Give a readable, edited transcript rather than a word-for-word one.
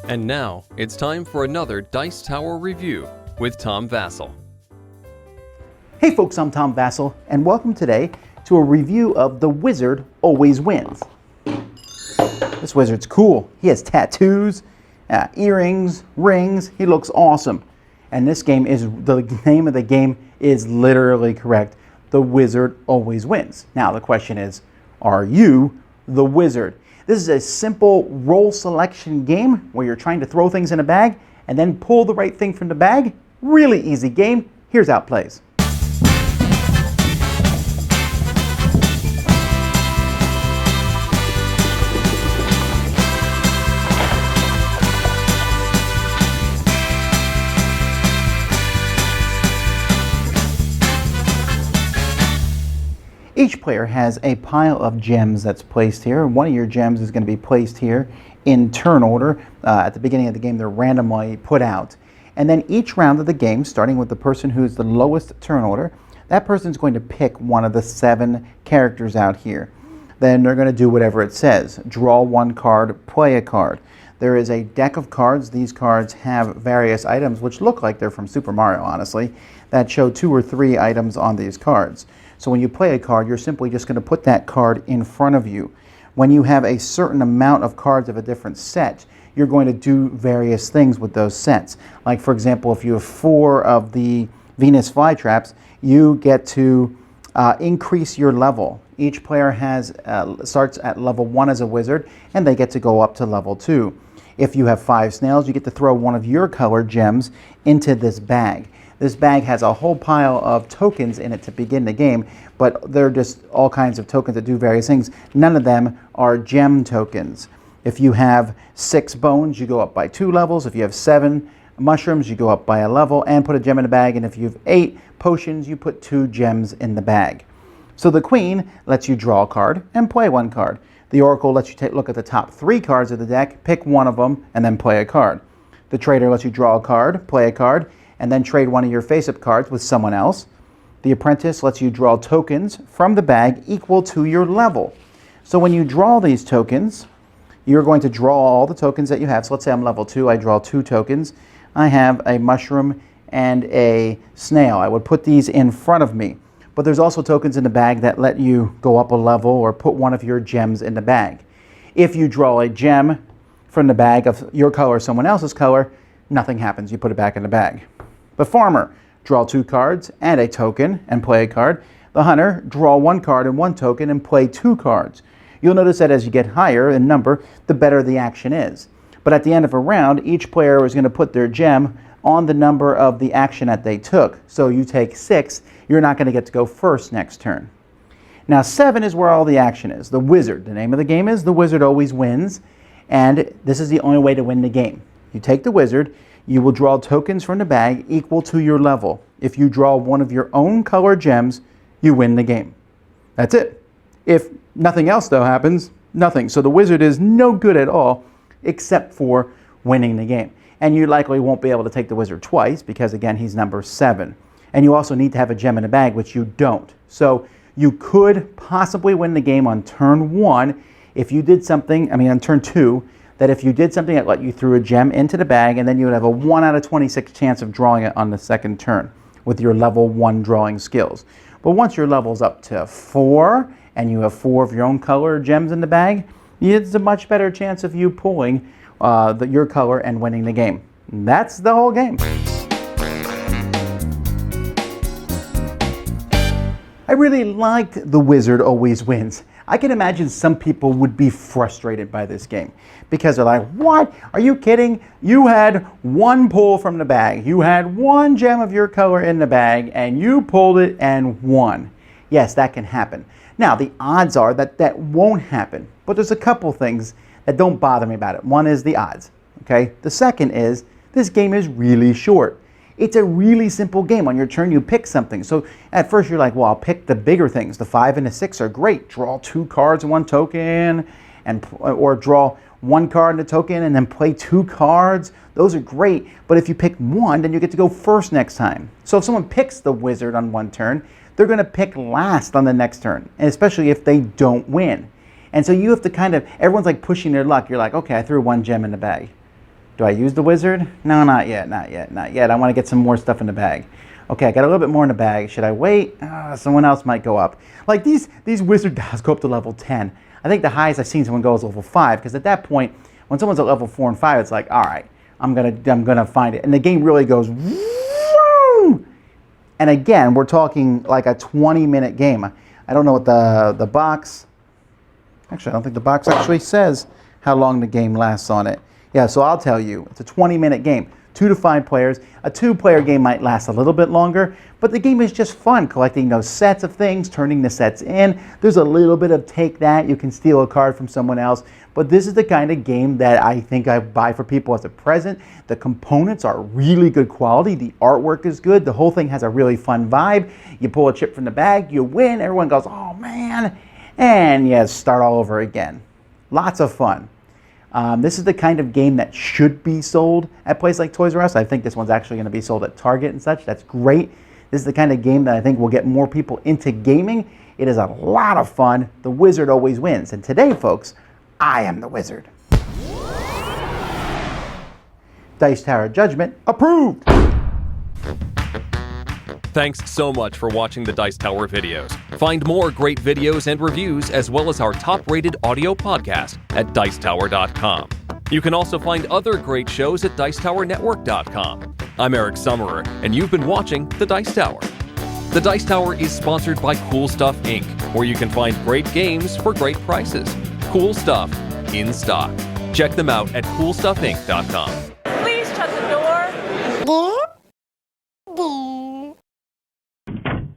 And now, it's time for another Dice Tower review with Tom Vasel. Hey folks, I'm Tom Vasel, and welcome today to a review of The Wizard Always Wins. This wizard's cool. He has tattoos, earrings, rings. He looks awesome. And this game is, the name of the game is literally correct. The Wizard Always Wins. Now the question is, are you the wizard? This is a simple role selection game where you're trying to throw things in a bag and then pull the right thing from the bag. Really easy game. Here's how it plays. Each player has a pile of gems that's placed here. One of your gems is going to be placed here in turn order. At the beginning of the game, they're randomly put out. And then each round of the game, starting with the person who's the lowest turn order, that person's going to pick one of the 7 characters out here. Then they're going to do whatever it says. Draw one card, play a card. There is a deck of cards. These cards have various items, which look like they're from Super Mario, honestly, that show 2 or 3 items on these cards. So when you play a card, you're simply just going to put that card in front of you. When you have a certain amount of cards of a different set, you're going to do various things with those sets. Like, for example, if you have 4 of the Venus flytraps, you get to increase your level. Each player starts at level 1 as a wizard, and they get to go up to level 2. If you have 5 snails, you get to throw one of your colored gems into this bag. This bag has a whole pile of tokens in it to begin the game, but they're just all kinds of tokens that do various things. None of them are gem tokens. If you have 6 bones, you go up by 2 levels. If you have 7 mushrooms, you go up by a level and put a gem in the bag. And if you have 8 potions, you put 2 gems in the bag. So the Queen lets you draw a card and play one card. The Oracle lets you look at the top 3 cards of the deck, pick one of them, and then play a card. The Trader lets you draw a card, play a card, and then trade one of your face-up cards with someone else. The Apprentice lets you draw tokens from the bag equal to your level. So when you draw these tokens, you're going to draw all the tokens that you have. So let's say I'm level 2, I draw 2 tokens. I have a mushroom and a snail. I would put these in front of me. But there's also tokens in the bag that let you go up a level or put one of your gems in the bag. If you draw a gem from the bag of your color or someone else's color, nothing happens. You put it back in the bag. The Farmer, draw 2 cards and a token and play a card. The Hunter, draw 1 card and 1 token and play 2 cards. You'll notice that as you get higher in number, the better the action is. But at the end of a round, each player is going to put their gem on the number of the action that they took. So you take 6, you're not going to get to go first next turn. Now 7 is where all the action is. The Wizard. The name of the game is The Wizard Always Wins. And this is the only way to win the game. You take the Wizard. You will draw tokens from the bag equal to your level. If you draw one of your own colored gems, you win the game. That's it. If nothing else, though, happens, nothing. So the wizard is no good at all except for winning the game. And you likely won't be able to take the wizard twice because, again, he's number 7. And you also need to have a gem in the bag, which you don't. So you could possibly win the game on turn 1 if you did something, on turn 2, that if you did something that let you throw a gem into the bag, and then you would have a 1 out of 26 chance of drawing it on the second turn with your level 1 drawing skills. But once your level's up to 4 and you have 4 of your own color gems in the bag, it's a much better chance of you pulling your color and winning the game. And that's the whole game. I really liked The Wizard Always Wins. I can imagine some people would be frustrated by this game because they're like, what? Are you kidding? You had 1 pull from the bag. You had 1 gem of your color in the bag and you pulled it and won. Yes, that can happen. Now, the odds are that that won't happen, but there's a couple things that don't bother me about it. One is the odds, okay? The second is this game is really short. It's a really simple game. On your turn, you pick something. So at first you're like, well, I'll pick the bigger things. The 5 and the 6 are great. Draw 2 cards and 1 token, or draw 1 card and a token and then play 2 cards. Those are great. But if you pick 1, then you get to go first next time. So if someone picks the wizard on 1 turn, they're going to pick last on the next turn, and especially if they don't win. And so you have to everyone's like pushing their luck. You're like, okay, I threw 1 gem in the bag. Do I use the wizard? No, not yet, not yet, not yet. I want to get some more stuff in the bag. Okay, I got a little bit more in the bag. Should I wait? Someone else might go up. Like these wizard dolls go up to level 10. I think the highest I've seen someone go is level 5, because at that point, when someone's at level 4 and 5, it's like, all right, I'm gonna find it. And the game really goes, woo! And again, we're talking like a 20-minute game. I don't know what the box, actually, I don't think the box actually says how long the game lasts on it. Yeah, so I'll tell you, it's a 20-minute game, 2 to 5 players. A 2-player game might last a little bit longer, but the game is just fun, collecting those sets of things, turning the sets in. There's a little bit of take that. You can steal a card from someone else, but this is the kind of game that I think I buy for people as a present. The components are really good quality. The artwork is good. The whole thing has a really fun vibe. You pull a chip from the bag, you win. Everyone goes, oh man, and you start all over again. Lots of fun. This is the kind of game that should be sold at places like Toys R Us. I think this one's actually going to be sold at Target and such. That's great. This is the kind of game that I think will get more people into gaming. It is a lot of fun. The wizard always wins. And today, folks, I am the wizard. Dice Tower Judgment approved. Thanks so much for watching the Dice Tower videos. Find more great videos and reviews, as well as our top-rated audio podcast at Dicetower.com. You can also find other great shows at DicetowerNetwork.com. I'm Eric Summerer, and you've been watching The Dice Tower. The Dice Tower is sponsored by Cool Stuff Inc., where you can find great games for great prices. Cool stuff in stock. Check them out at CoolStuffInc.com. Please shut the door.